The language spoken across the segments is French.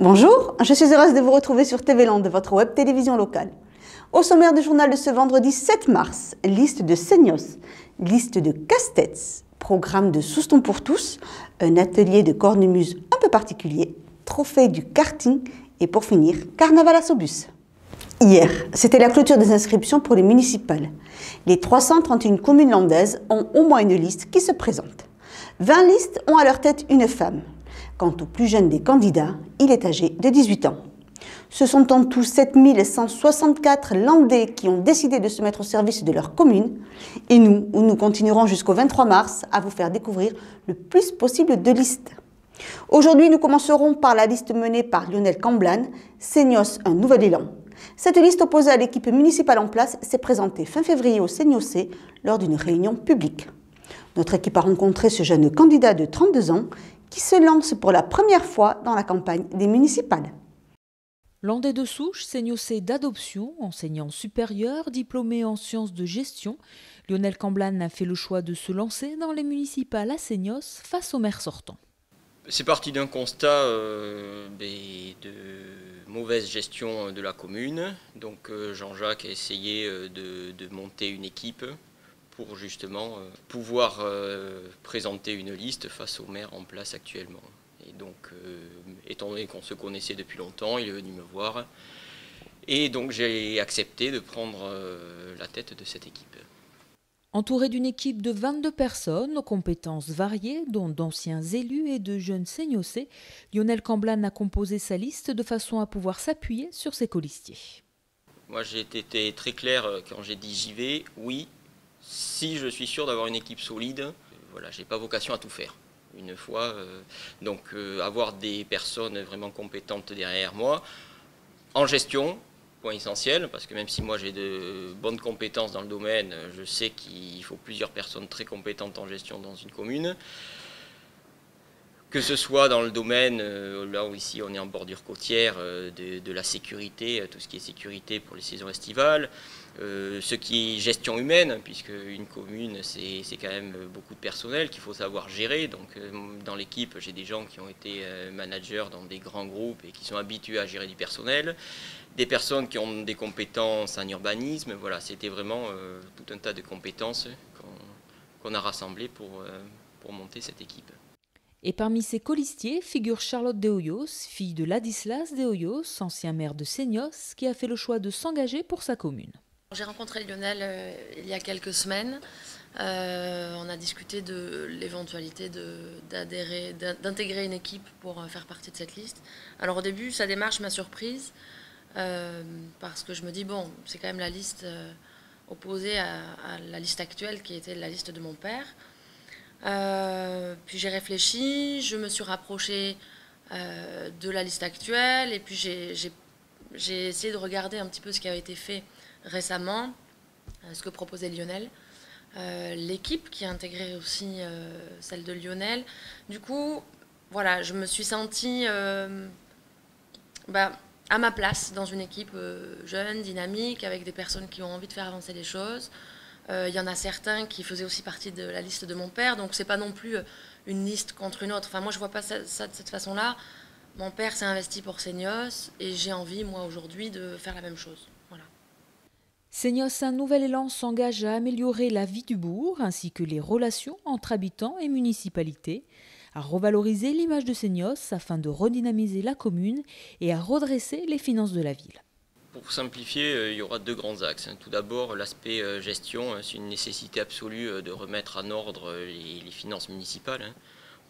Bonjour, je suis heureuse de vous retrouver sur TV Land, votre web télévision locale. Au sommaire du journal de ce vendredi 7 mars, liste de Seignos, liste de casse-têtes, programme de Souston pour tous, un atelier de cornemuse un peu particulier, trophée du karting et pour finir, carnaval à Sobus. Hier, c'était la clôture des inscriptions pour les municipales. Les 331 communes landaises ont au moins une liste qui se présente. 20 listes ont à leur tête une femme. Quant au plus jeune des candidats, il est âgé de 18 ans. Ce sont en tout 7164 Landais qui ont décidé de se mettre au service de leur commune. Et nous continuerons jusqu'au 23 mars à vous faire découvrir le plus possible de listes. Aujourd'hui, nous commencerons par la liste menée par Lionel Camblan, Seignos, un nouvel élan. Cette liste opposée à l'équipe municipale en place s'est présentée fin février au Seignossais lors d'une réunion publique. Notre équipe a rencontré ce jeune candidat de 32 ans qui se lance pour la première fois dans la campagne des municipales. Landais de souche, Seignossais d'adoption, enseignant supérieur, diplômé en sciences de gestion, Lionel Camblan a fait le choix de se lancer dans les municipales à Seignos face au maire sortant. C'est parti d'un constat de mauvaise gestion de la commune. Donc Jean-Jacques a essayé de monter une équipe pour justement pouvoir présenter une liste face au maire en place actuellement. Et donc, étant donné qu'on se connaissait depuis longtemps, il est venu me voir. Et donc j'ai accepté de prendre la tête de cette équipe. Entouré d'une équipe de 22 personnes aux compétences variées, dont d'anciens élus et de jeunes Seignossais, Lionel Camblan a composé sa liste de façon à pouvoir s'appuyer sur ses colistiers. Moi j'ai été très clair quand j'ai dit j'y vais, oui, si je suis sûr d'avoir une équipe solide, voilà, j'ai pas vocation à tout faire. Une fois, avoir des personnes vraiment compétentes derrière moi, en gestion, point essentiel, parce que même si moi j'ai de bonnes compétences dans le domaine, je sais qu'il faut plusieurs personnes très compétentes en gestion dans une commune. Que ce soit dans le domaine, là où ici on est en bordure côtière, de la sécurité, tout ce qui est sécurité pour les saisons estivales, ce qui est gestion humaine, puisque une commune c'est quand même beaucoup de personnel qu'il faut savoir gérer. Donc dans l'équipe j'ai des gens qui ont été managers dans des grands groupes et qui sont habitués à gérer du personnel, des personnes qui ont des compétences en urbanisme. Voilà, c'était vraiment tout un tas de compétences qu'on a rassemblées pour monter cette équipe. Et parmi ses colistiers figure Charlotte de Hoyos, fille de Ladislas de Hoyos, ancien maire de Seignos, qui a fait le choix de s'engager pour sa commune. J'ai rencontré Lionel il y a quelques semaines. On a discuté de l'éventualité d'intégrer une équipe pour faire partie de cette liste. Alors au début, sa démarche m'a surprise parce que je me dis, bon, c'est quand même la liste opposée à la liste actuelle qui était la liste de mon père. Puis j'ai réfléchi, je me suis rapprochée de la liste actuelle et puis j'ai essayé de regarder un petit peu ce qui avait été fait récemment, ce que proposait Lionel, l'équipe qui a intégré aussi celle de Lionel. Du coup, voilà, je me suis sentie à ma place dans une équipe jeune, dynamique, avec des personnes qui ont envie de faire avancer les choses. Il y en a certains qui faisaient aussi partie de la liste de mon père, donc c'est pas non plus une liste contre une autre. Enfin, moi, je vois pas ça de cette façon-là. Mon père s'est investi pour Seignos et j'ai envie, moi, aujourd'hui, de faire la même chose. Voilà. Seignos, un nouvel élan s'engage à améliorer la vie du bourg ainsi que les relations entre habitants et municipalités, à revaloriser l'image de Seignos afin de redynamiser la commune et à redresser les finances de la ville. Pour simplifier, il y aura deux grands axes. Tout d'abord, l'aspect gestion, c'est une nécessité absolue de remettre en ordre les finances municipales.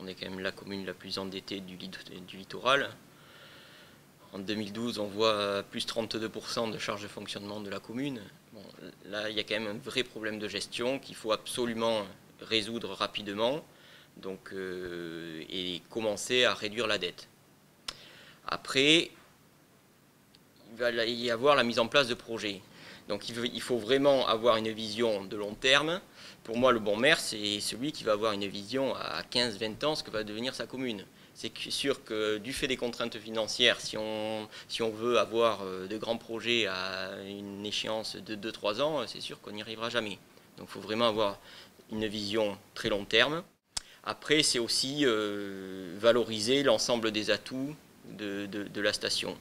On est quand même la commune la plus endettée du littoral. En 2012, on voit plus 32% de charges de fonctionnement de la commune. Bon, là, il y a quand même un vrai problème de gestion qu'il faut absolument résoudre rapidement, et commencer à réduire la dette. Après, il va y avoir la mise en place de projets. Donc il faut vraiment avoir une vision de long terme. Pour moi, le bon maire, c'est celui qui va avoir une vision à 15-20 ans, ce que va devenir sa commune. C'est sûr que du fait des contraintes financières, si on veut avoir de grands projets à une échéance de 2-3 ans, c'est sûr qu'on n'y arrivera jamais. Donc il faut vraiment avoir une vision très long terme. Après, c'est aussi valoriser l'ensemble des atouts de la station.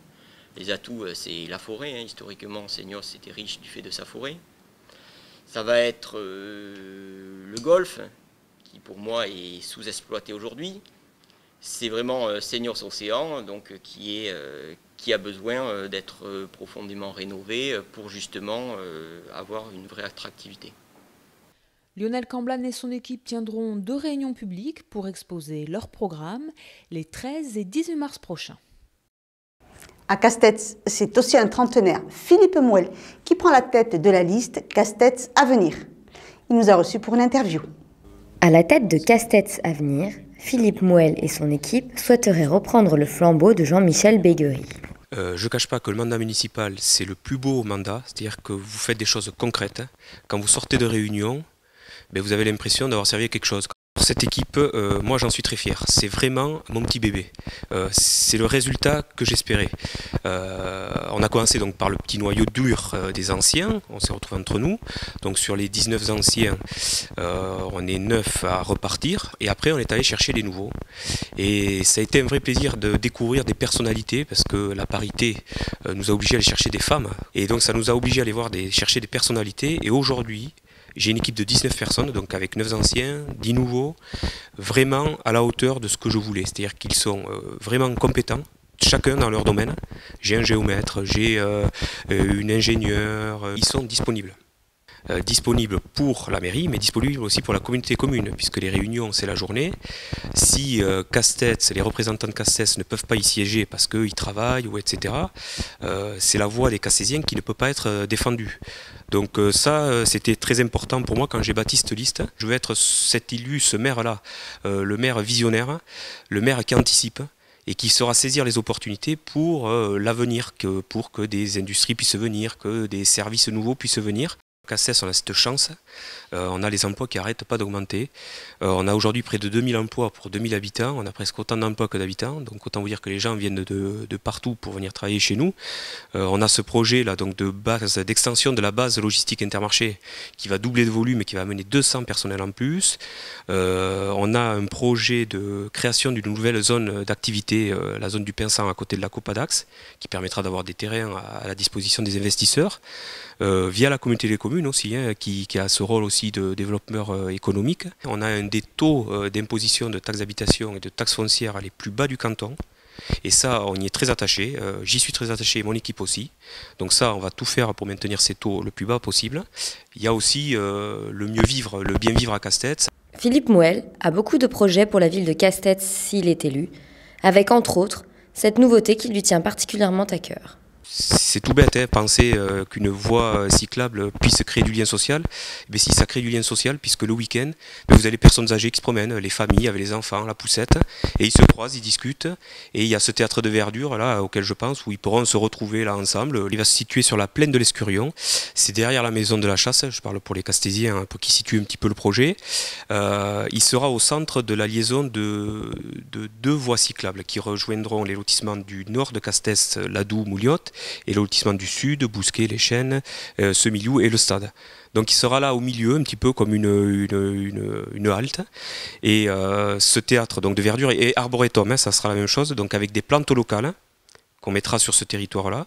Les atouts, c'est la forêt. Historiquement, Seignos était riche du fait de sa forêt. Ça va être le golfe, qui pour moi est sous-exploité aujourd'hui. C'est vraiment Seignos Océan, donc qui a besoin d'être profondément rénové pour justement avoir une vraie attractivité. Lionel Camblan et son équipe tiendront 2 réunions publiques pour exposer leur programme les 13 et 18 mars prochains. À Castets, c'est aussi un trentenaire, Philippe Mouel, qui prend la tête de la liste Castets Avenir. Il nous a reçus pour une interview. À la tête de Castets Avenir, Philippe Mouel et son équipe souhaiteraient reprendre le flambeau de Jean-Michel Béguerie. Je ne cache pas que le mandat municipal, c'est le plus beau mandat, c'est-à-dire que vous faites des choses concrètes. Quand vous sortez de réunion, vous avez l'impression d'avoir servi à quelque chose. Pour cette équipe, moi j'en suis très fier. C'est vraiment mon petit bébé. C'est le résultat que j'espérais. On a commencé donc par le petit noyau dur des anciens. On s'est retrouvés entre nous. Donc sur les 19 anciens, on est 9 à repartir. Et après on est allé chercher les nouveaux. Et ça a été un vrai plaisir de découvrir des personnalités parce que la parité nous a obligés à aller chercher des femmes. Et donc ça nous a obligés à aller chercher des personnalités. Et aujourd'hui, j'ai une équipe de 19 personnes, donc avec 9 anciens, 10 nouveaux, vraiment à la hauteur de ce que je voulais. C'est-à-dire qu'ils sont vraiment compétents, chacun dans leur domaine. J'ai un géomètre, j'ai une ingénieure, ils sont disponibles. Disponible pour la mairie, mais disponible aussi pour la communauté commune, puisque les réunions, c'est la journée. Si Castets, les représentants de Castets ne peuvent pas y siéger parce qu'ils travaillent, ou etc., c'est la voix des Castésiens qui ne peut pas être défendue. Donc ça, c'était très important pour moi quand j'ai bâti cette liste. Je veux être cet élu, ce maire-là, le maire visionnaire, le maire qui anticipe, et qui saura saisir les opportunités pour l'avenir, pour que des industries puissent venir, que des services nouveaux puissent venir. Castets, on a cette chance, on a les emplois qui n'arrêtent pas d'augmenter. On a aujourd'hui près de 2000 emplois pour 2000 habitants, on a presque autant d'emplois que d'habitants, donc autant vous dire que les gens viennent de partout pour venir travailler chez nous. On a ce projet là donc d'extension de la base logistique Intermarché qui va doubler de volume et qui va amener 200 personnels en plus. On a un projet de création d'une nouvelle zone d'activité, la zone du Pinsant à côté de la Copadax, qui permettra d'avoir des terrains à la disposition des investisseurs. Via la communauté des communes aussi, qui a ce rôle aussi de développeur économique. On a un des taux d'imposition de taxes d'habitation et de taxes foncières les plus bas du canton. Et ça, on y est très attaché. J'y suis très attaché et mon équipe aussi. Donc ça, on va tout faire pour maintenir ces taux le plus bas possible. Il y a aussi le mieux vivre, le bien vivre à Castets. Philippe Mouel a beaucoup de projets pour la ville de Castets s'il est élu, avec entre autres cette nouveauté qui lui tient particulièrement à cœur. C'est tout bête, penser qu'une voie cyclable puisse créer du lien social. Mais si ça crée du lien social, puisque le week-end, vous avez les personnes âgées qui se promènent, les familles avec les enfants, la poussette, et ils se croisent, ils discutent. Et il y a ce théâtre de verdure là auquel je pense, où ils pourront se retrouver là ensemble. Il va se situer sur la plaine de l'Escurion. C'est derrière la maison de la chasse, je parle pour les Castésiens, pour qui situe un petit peu le projet. Il sera au centre de la liaison de 2 voies cyclables qui rejoindront les lotissements du nord de Castets, Ladoux, Mouliotte, et le lotissement du sud, Bousquet, Les Chênes, Semiliou et le Stade. Donc il sera là au milieu, un petit peu comme une halte. Et ce théâtre donc, de verdure et arboretum, ça sera la même chose, donc avec des plantes locales qu'on mettra sur ce territoire-là,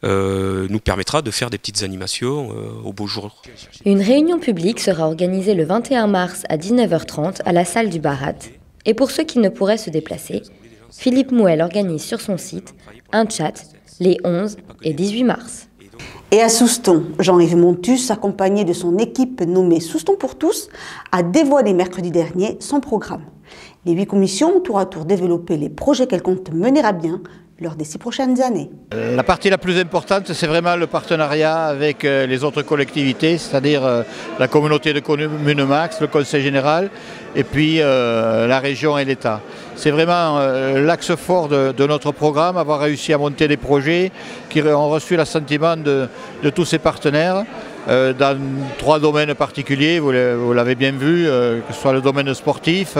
nous permettra de faire des petites animations au beau jour. Une réunion publique sera organisée le 21 mars à 19h30 à la salle du Barat. Et pour ceux qui ne pourraient se déplacer, Philippe Mouel organise sur son site un chat les 11 et 18 mars. Et à Souston, Jean-Yves Montus, accompagné de son équipe nommée Souston pour tous, a dévoilé mercredi dernier son programme. Les 8 commissions ont tour à tour développé les projets qu'elles comptent mener à bien lors des 6 prochaines années. La partie la plus importante, c'est vraiment le partenariat avec les autres collectivités, c'est-à-dire la communauté de communes Max, le conseil général, et puis la région et l'État. C'est vraiment l'axe fort de notre programme, avoir réussi à monter des projets qui ont reçu l'assentiment de tous ces partenaires. Dans 3 domaines particuliers, vous l'avez bien vu, que ce soit le domaine sportif,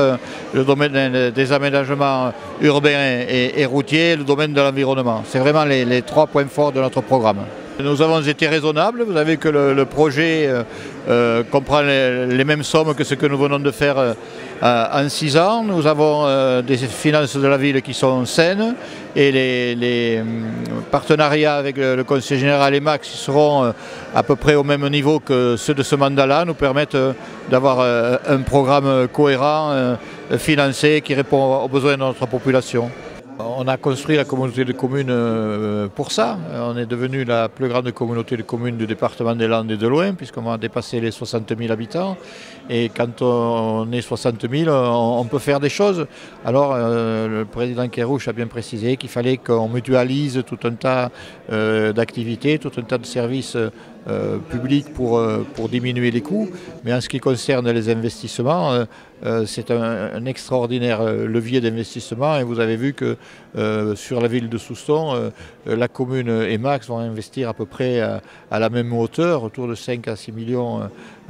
le domaine des aménagements urbains et routiers, le domaine de l'environnement. C'est vraiment les 3 points forts de notre programme. Nous avons été raisonnables, vous savez que le projet comprend les mêmes sommes que ce que nous venons de faire en 6 ans. Nous avons des finances de la ville qui sont saines et les partenariats avec le Conseil général et Max seront à peu près au même niveau que ceux de ce mandat-là, nous permettent d'avoir un programme cohérent, financé, qui répond aux besoins de notre population. On a construit la communauté de communes pour ça. On est devenu la plus grande communauté de communes du département des Landes et de loin, puisqu'on a dépassé les 60 000 habitants. Et quand on est 60 000, on peut faire des choses. Alors le président Kerrouche a bien précisé qu'il fallait qu'on mutualise tout un tas d'activités, tout un tas de services publics pour diminuer les coûts. Mais en ce qui concerne les investissements, c'est un extraordinaire levier d'investissement. Et vous avez vu que sur la ville de Souston, la commune et Max vont investir à peu près à la même hauteur, autour de 5 à 6 millions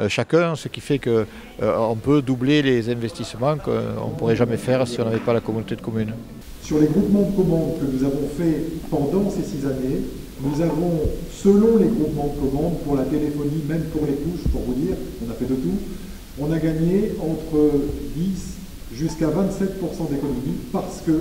chacun, ce qui fait qu'on peut doubler les investissements qu'on ne pourrait jamais faire si on n'avait pas la communauté de communes. Sur les groupements de commandes que nous avons faits pendant ces 6 années, nous avons, selon les groupements de commandes, pour la téléphonie, même pour les couches, pour vous dire, on a fait de tout, on a gagné entre 10 jusqu'à 27% d'économie parce que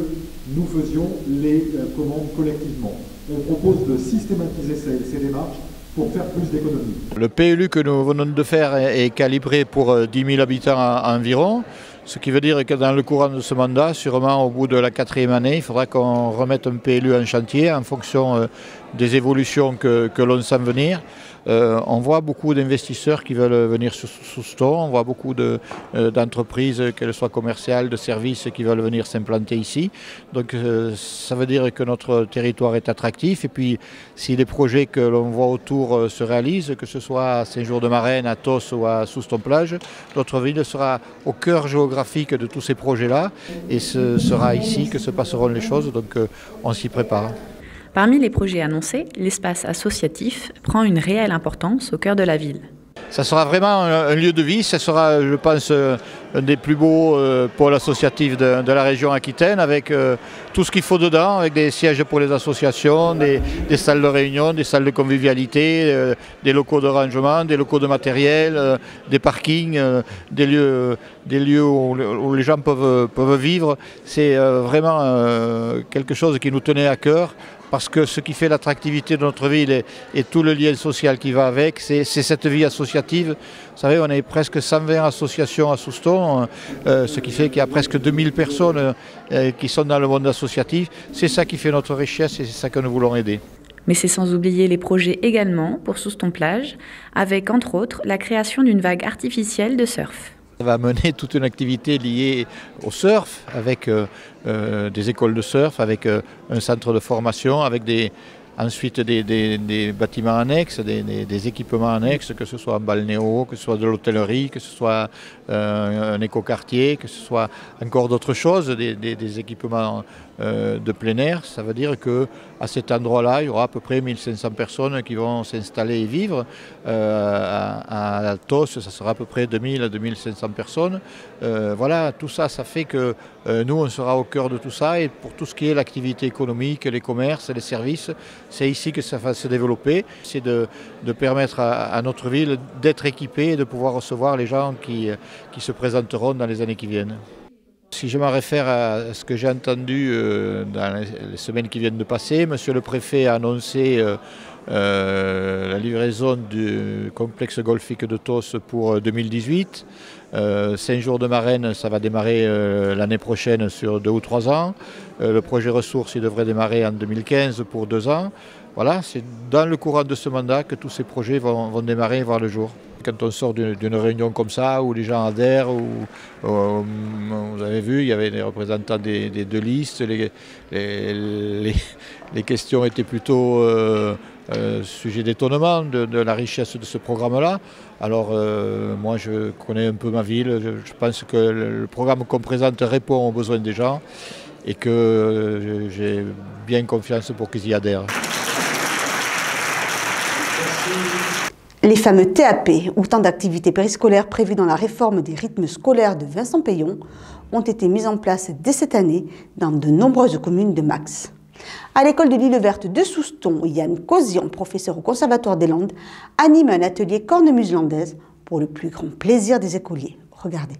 nous faisions les commandes collectivement. On propose de systématiser ces démarches pour faire plus d'économies. Le PLU que nous venons de faire est calibré pour 10 000 habitants environ, ce qui veut dire que dans le courant de ce mandat, sûrement au bout de la 4e année, il faudra qu'on remette un PLU en chantier en fonction des évolutions que l'on sent venir. On voit beaucoup d'investisseurs qui veulent venir sur Souston, on voit beaucoup d'entreprises, qu'elles soient commerciales, de services, qui veulent venir s'implanter ici. Donc ça veut dire que notre territoire est attractif. Et puis si les projets que l'on voit autour se réalisent, que ce soit à Saint-Jour-de-Marenne, à Tos ou à Souston-Plage, notre ville sera au cœur géographique de tous ces projets-là. Et ce sera ici que se passeront les choses, donc on s'y prépare. Parmi les projets annoncés, l'espace associatif prend une réelle importance au cœur de la ville. Ça sera vraiment un lieu de vie, ça sera, je pense, un des plus beaux pôles associatifs de la région Aquitaine, avec tout ce qu'il faut dedans, avec des sièges pour les associations, des salles de réunion, des salles de convivialité, des locaux de rangement, des locaux de matériel, des parkings, des lieux où les gens peuvent vivre. C'est vraiment quelque chose qui nous tenait à cœur. Parce que ce qui fait l'attractivité de notre ville et tout le lien social qui va avec, c'est cette vie associative. Vous savez, on est presque 120 associations à Souston, ce qui fait qu'il y a presque 2000 personnes qui sont dans le monde associatif. C'est ça qui fait notre richesse et c'est ça que nous voulons aider. Mais c'est sans oublier les projets également pour Souston-Plage, avec entre autres la création d'une vague artificielle de surf. Ça va mener toute une activité liée au surf, avec des écoles de surf, avec un centre de formation, avec ensuite des bâtiments annexes, des équipements annexes, que ce soit un balnéo, que ce soit de l'hôtellerie, que ce soit un écoquartier, que ce soit encore d'autres choses, des équipements de plein air. Ça veut dire qu'à cet endroit-là, il y aura à peu près 1500 personnes qui vont s'installer et vivre. À Tos, ça sera à peu près 2000 à 2500 personnes. Voilà, tout ça, ça fait que nous, on sera au cœur de tout ça. Et pour tout ce qui est l'activité économique, les commerces, les services, c'est ici que ça va se développer. C'est de permettre à notre ville d'être équipée et de pouvoir recevoir les gens qui se présenteront dans les années qui viennent. Si je me réfère à ce que j'ai entendu dans les semaines qui viennent de passer, monsieur le préfet a annoncé la livraison du complexe golfique de Tos pour 2018. Saint-Jour-de-Marenne, ça va démarrer l'année prochaine sur 2 ou 3 ans. Le projet ressources, il devrait démarrer en 2015 pour 2 ans. Voilà, c'est dans le courant de ce mandat que tous ces projets vont démarrer et voir le jour. Quand on sort d'une réunion comme ça, où les gens adhèrent, vous avez vu, il y avait des représentants des 2 listes, les questions étaient plutôt sujet d'étonnement de la richesse de ce programme-là. Alors moi je connais un peu ma ville, je pense que le programme qu'on présente répond aux besoins des gens et que j'ai bien confiance pour qu'ils y adhèrent. Les fameux TAP, ou temps d'activité périscolaire prévus dans la réforme des rythmes scolaires de Vincent Payon, ont été mis en place dès cette année dans de nombreuses communes de Max. À l'école de l'Île Verte de Souston, Yann Cauzian, professeur au Conservatoire des Landes, anime un atelier cornemuse landaise pour le plus grand plaisir des écoliers. Regardez.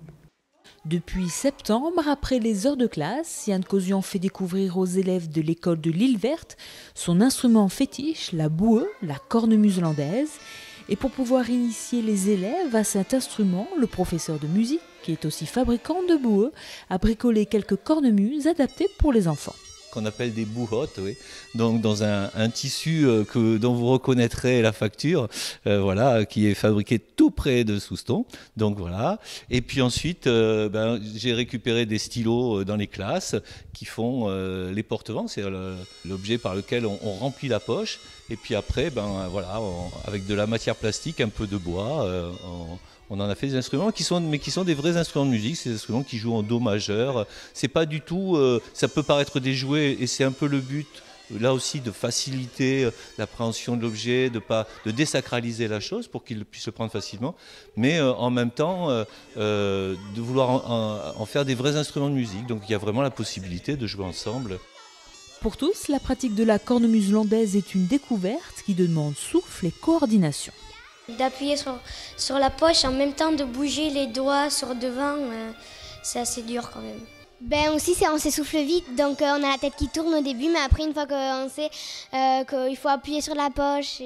Depuis septembre, après les heures de classe, Yann Kozian fait découvrir aux élèves de l'école de l'Île Verte son instrument fétiche, la boueux, la cornemuse landaise. Et pour pouvoir initier les élèves à cet instrument, le professeur de musique, qui est aussi fabricant de boueux, a bricolé quelques cornemuses adaptées pour les enfants. Qu'on appelle des bouhottes, oui. Donc dans un tissu dont vous reconnaîtrez la facture, voilà, qui est fabriqué tout près de Souston. Donc voilà. Et puis ensuite, j'ai récupéré des stylos dans les classes qui font les porte-vents, c'est l'objet par lequel on remplit la poche. Et puis après, voilà, avec de la matière plastique, un peu de bois, on en a fait des instruments qui sont des vrais instruments de musique, c'est des instruments qui jouent en do majeur. C'est pas du tout, ça peut paraître des jouets et c'est un peu le but là aussi de faciliter l'appréhension de l'objet, de désacraliser la chose pour qu'il puisse le prendre facilement, mais en même temps de vouloir en faire des vrais instruments de musique. Donc il y a vraiment la possibilité de jouer ensemble. Pour tous, la pratique de la cornemuse landaise est une découverte qui demande souffle et coordination. D'appuyer sur la poche en même temps de bouger les doigts sur devant, c'est assez dur quand même. Ben aussi, on s'essouffle vite, donc on a la tête qui tourne au début, mais après, une fois qu'on sait qu'il faut appuyer sur la poche,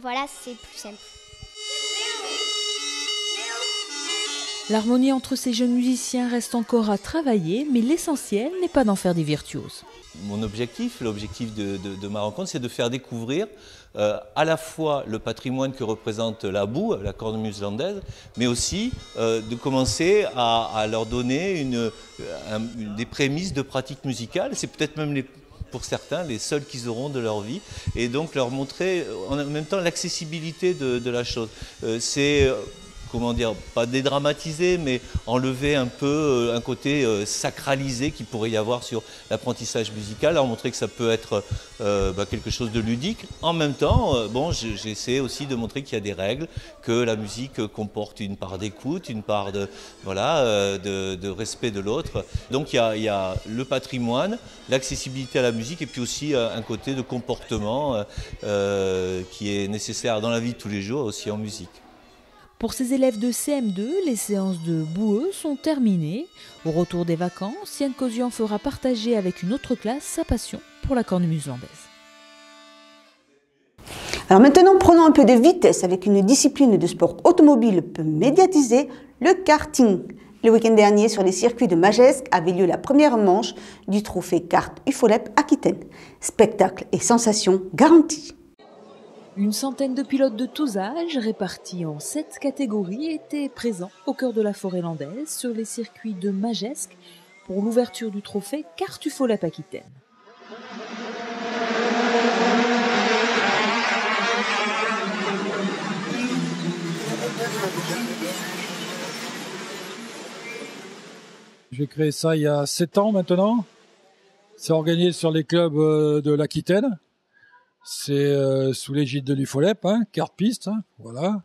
voilà, c'est plus simple. L'harmonie entre ces jeunes musiciens reste encore à travailler, mais l'essentiel n'est pas d'en faire des virtuoses. Mon objectif, l'objectif de ma rencontre, c'est de faire découvrir à la fois le patrimoine que représente la boue, la cornemuse landaise, mais aussi de commencer à leur donner des prémices de pratique musicale. C'est peut-être même pour certains les seuls qu'ils auront de leur vie, et donc leur montrer en même temps l'accessibilité de la chose. C'est comment dire, pas dédramatiser, mais enlever un peu un côté sacralisé qu'il pourrait y avoir sur l'apprentissage musical, leur montrer que ça peut être quelque chose de ludique. En même temps, j'essaie aussi de montrer qu'il y a des règles, que la musique comporte une part d'écoute, une part de respect de l'autre. Donc il y a le patrimoine, l'accessibilité à la musique, et puis aussi un côté de comportement qui est nécessaire dans la vie de tous les jours, aussi en musique. Pour ces élèves de CM2, les séances de boueux sont terminées. Au retour des vacances, Yann Kozian fera partager avec une autre classe sa passion pour la cornemuse landaise. Alors maintenant, prenons un peu de vitesse avec une discipline de sport automobile peu médiatisée, le karting. Le week-end dernier, sur les circuits de Magescq, avait lieu la première manche du trophée kart UFOLEP Aquitaine. Spectacle et sensations garanties. Une centaine de pilotes de tous âges, répartis en 7 catégories, étaient présents au cœur de la forêt landaise sur les circuits de Magescq pour l'ouverture du trophée kart UFOLEP Aquitaine. J'ai créé ça il y a 7 ans maintenant. C'est organisé sur les clubs de l'Aquitaine. C'est sous l'égide de l'UFOLEP, kart-piste, voilà.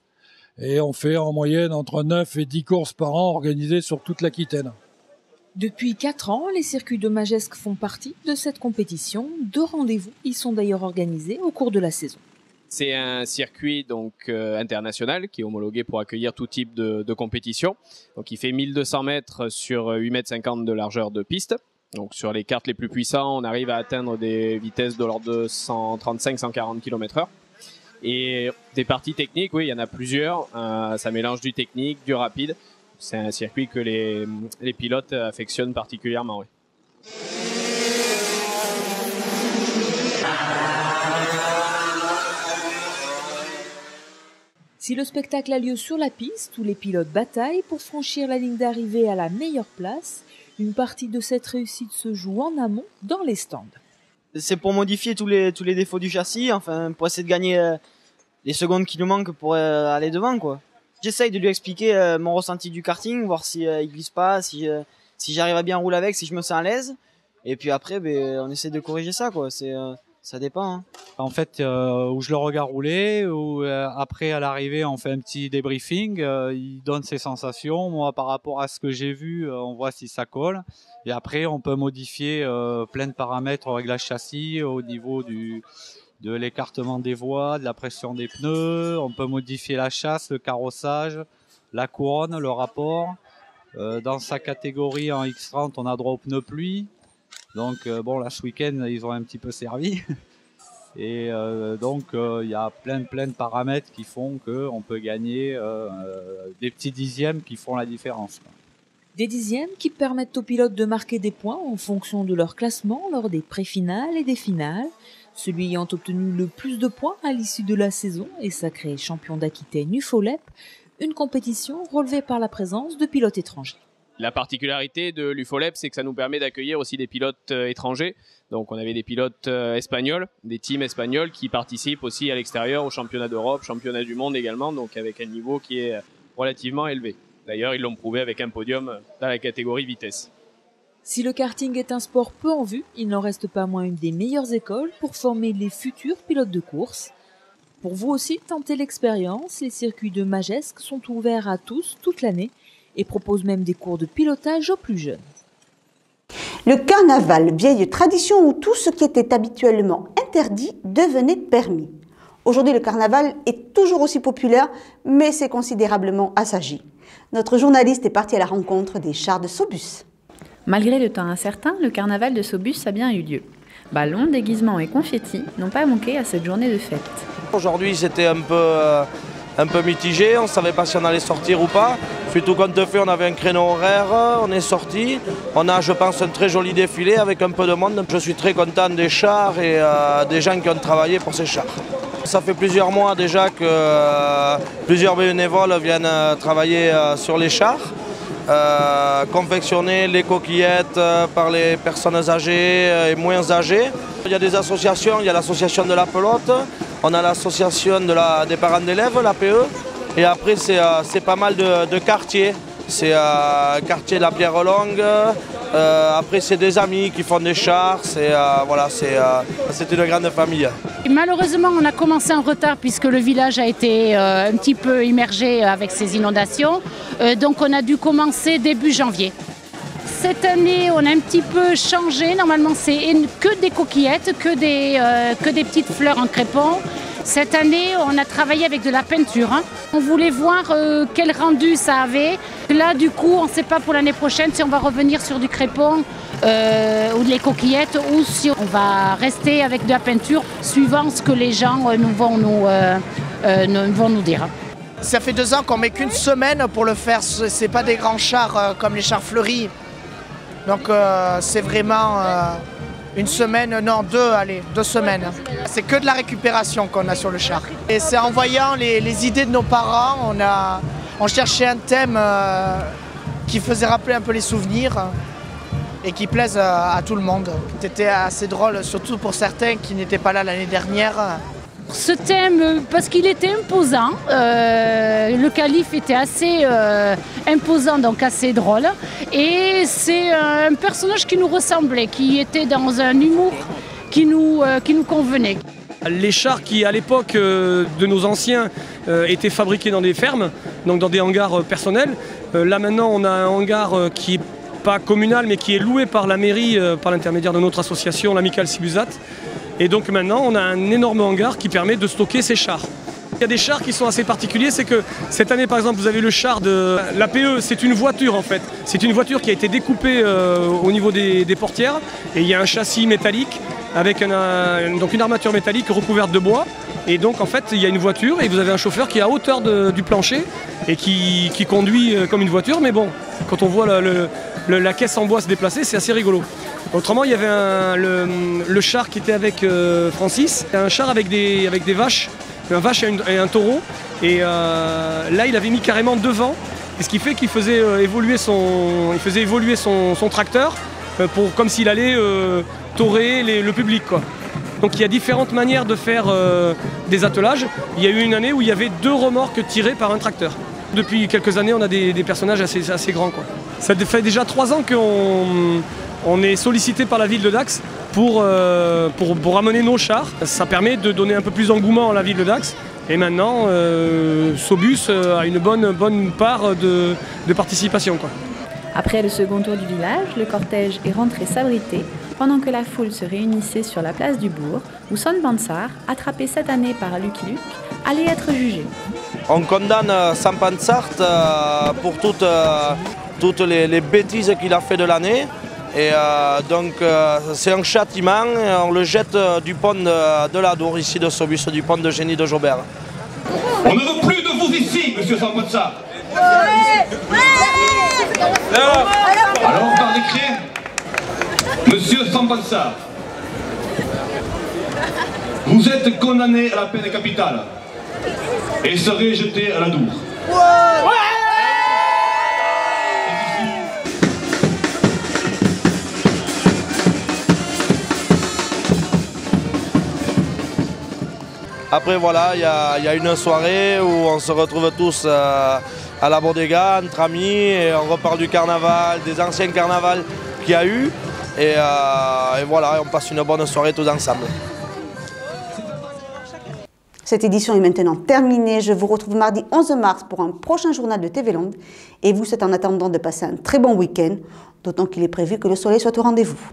Et on fait en moyenne entre 9 et 10 courses par an organisées sur toute l'Aquitaine. Depuis 4 ans, les circuits de Magescq font partie de cette compétition. 2 rendez-vous y sont d'ailleurs organisés au cours de la saison. C'est un circuit donc international qui est homologué pour accueillir tout type de compétition. Donc il fait 1200 mètres sur 8,50 m de largeur de piste. Donc sur les karts les plus puissants, on arrive à atteindre des vitesses de l'ordre de 135-140 km/h. Et des parties techniques, oui, il y en a plusieurs. Ça mélange du technique, du rapide. C'est un circuit que les pilotes affectionnent particulièrement, oui. Si le spectacle a lieu sur la piste, où les pilotes bataillent pour franchir la ligne d'arrivée à la meilleure place, une partie de cette réussite se joue en amont, dans les stands. C'est pour modifier tous les défauts du châssis, enfin pour essayer de gagner les secondes qui nous manquent pour aller devant, quoi. J'essaye de lui expliquer mon ressenti du karting, voir si il glisse pas, si j'arrive à bien rouler avec, si je me sens à l'aise. Et puis après, on essaie de corriger ça, quoi. Ça dépend. En fait, où je le regarde rouler, ou après à l'arrivée, on fait un petit débriefing. Il donne ses sensations. Moi, par rapport à ce que j'ai vu, on voit si ça colle. Et après, on peut modifier plein de paramètres au réglage châssis, au niveau de l'écartement des voies, de la pression des pneus. On peut modifier la chasse, le carrossage, la couronne, le rapport. Dans sa catégorie en X30, on a droit aux pneus pluie. Donc bon, là ce week-end, ils ont un petit peu servi. Et donc il y a plein de paramètres qui font qu'on peut gagner des petits dixièmes qui font la différence. Des dixièmes qui permettent aux pilotes de marquer des points en fonction de leur classement lors des pré-finales et des finales. Celui ayant obtenu le plus de points à l'issue de la saison est sacré champion d'Aquitaine UFOLEP, une compétition relevée par la présence de pilotes étrangers. La particularité de l'UFOLEP, c'est que ça nous permet d'accueillir aussi des pilotes étrangers. Donc on avait des pilotes espagnols, des teams espagnols qui participent aussi à l'extérieur au championnat d'Europe, championnat du monde également, donc avec un niveau qui est relativement élevé. D'ailleurs, ils l'ont prouvé avec un podium dans la catégorie vitesse. Si le karting est un sport peu en vue, il n'en reste pas moins une des meilleures écoles pour former les futurs pilotes de course. Pour vous aussi, tentez l'expérience. Les circuits de Magescq sont ouverts à tous toute l'année et proposent même des cours de pilotage aux plus jeunes. Le carnaval, vieille tradition où tout ce qui était habituellement interdit devenait permis. Aujourd'hui, le carnaval est toujours aussi populaire, mais c'est considérablement assagi. Notre journaliste est parti à la rencontre des chars de Saubus. Malgré le temps incertain, le carnaval de Saubus a bien eu lieu. Ballons, déguisements et confettis n'ont pas manqué à cette journée de fête. Aujourd'hui, c'était un peu mitigé, on ne savait pas si on allait sortir ou pas. Puis tout compte fait, on avait un créneau horaire, on est sorti. On a, je pense, un très joli défilé avec un peu de monde. Je suis très content des chars et des gens qui ont travaillé pour ces chars. Ça fait plusieurs mois déjà que plusieurs bénévoles viennent travailler sur les chars. Confectionner les coquillettes par les personnes âgées et moins âgées. Il y a des associations, il y a l'association de la pelote, on a l'association des parents d'élèves, l'APE, et après c'est pas mal de quartiers. C'est quartier de la Pierre Longue, après c'est des amis qui font des chars, c'est une grande famille. Et malheureusement, on a commencé en retard puisque le village a été un petit peu immergé avec ces inondations. Donc on a dû commencer début janvier. Cette année, on a un petit peu changé. Normalement, c'est que des coquillettes, que des petites fleurs en crépon. Cette année, on a travaillé avec de la peinture. On voulait voir quel rendu ça avait. Là, du coup, on ne sait pas pour l'année prochaine si on va revenir sur du crépon ou des coquillettes ou si on va rester avec de la peinture suivant ce que les gens vont nous dire. Ça fait 2 ans qu'on met qu'une semaine pour le faire. C'est pas des grands chars comme les chars fleuris. Donc c'est vraiment une semaine, non 2 semaines. C'est que de la récupération qu'on a sur le char. Et c'est en voyant les idées de nos parents, on cherchait un thème qui faisait rappeler un peu les souvenirs et qui plaise à tout le monde. C'était assez drôle, surtout pour certains qui n'étaient pas là l'année dernière. Ce thème, parce qu'il était imposant, le calife était assez imposant, donc assez drôle. Et c'est un personnage qui nous ressemblait, qui était dans un humour qui nous convenait. Les chars qui, à l'époque de nos anciens, étaient fabriqués dans des fermes, donc dans des hangars personnels. Là maintenant, on a un hangar qui n'est pas communal, mais qui est loué par la mairie, par l'intermédiaire de notre association, l'Amicale Sibusat. Et donc maintenant, on a un énorme hangar qui permet de stocker ces chars. Il y a des chars qui sont assez particuliers, c'est que cette année par exemple, vous avez le char de l'APE, c'est une voiture en fait. C'est une voiture qui a été découpée au niveau des portières et il y a un châssis métallique avec donc une armature métallique recouverte de bois. Et donc en fait, il y a une voiture et vous avez un chauffeur qui est à hauteur du plancher et qui conduit comme une voiture. Mais bon, quand on voit la caisse en bois se déplacer, c'est assez rigolo. Autrement, il y avait le char qui était avec Francis, un char avec des vaches, un vache et un taureau. Et là, il avait mis carrément devant, et ce qui fait qu'il faisait évoluer son tracteur comme s'il allait taurer le public, quoi. Donc il y a différentes manières de faire des attelages. Il y a eu une année où il y avait 2 remorques tirées par un tracteur. Depuis quelques années, on a des personnages assez grands, quoi. Ça fait déjà 3 ans qu'on est sollicité par la ville de Dax pour ramener nos chars. Ça permet de donner un peu plus d'engouement à la ville de Dax. Et maintenant, Saubus a une bonne part de participation, quoi. Après le second tour du village, le cortège est rentré s'abriter pendant que la foule se réunissait sur la place du bourg où Son Pansar, attrapé cette année par Lucky Luke, allait être jugé. On condamne Son Pansar pour toute toutes les bêtises qu'il a fait de l'année. Et donc c'est un châtiment, on le jette du pont de la Dour, ici de Saubus, du pont de Génie de Jaubert. On ne veut plus de vous ici, monsieur Sambonsa. Alors, par décret, monsieur Sambonsa, vous êtes condamné à la peine capitale et serez jeté à la Dour. Après voilà, il y a une soirée où on se retrouve tous à la bodega, entre amis, et on reparle du carnaval, des anciens carnavals qu'il y a eu. Et voilà, on passe une bonne soirée tous ensemble. Cette édition est maintenant terminée. Je vous retrouve mardi 11 mars pour un prochain journal de TV Land. Et vous souhaite en attendant de passer un très bon week-end, d'autant qu'il est prévu que le soleil soit au rendez-vous.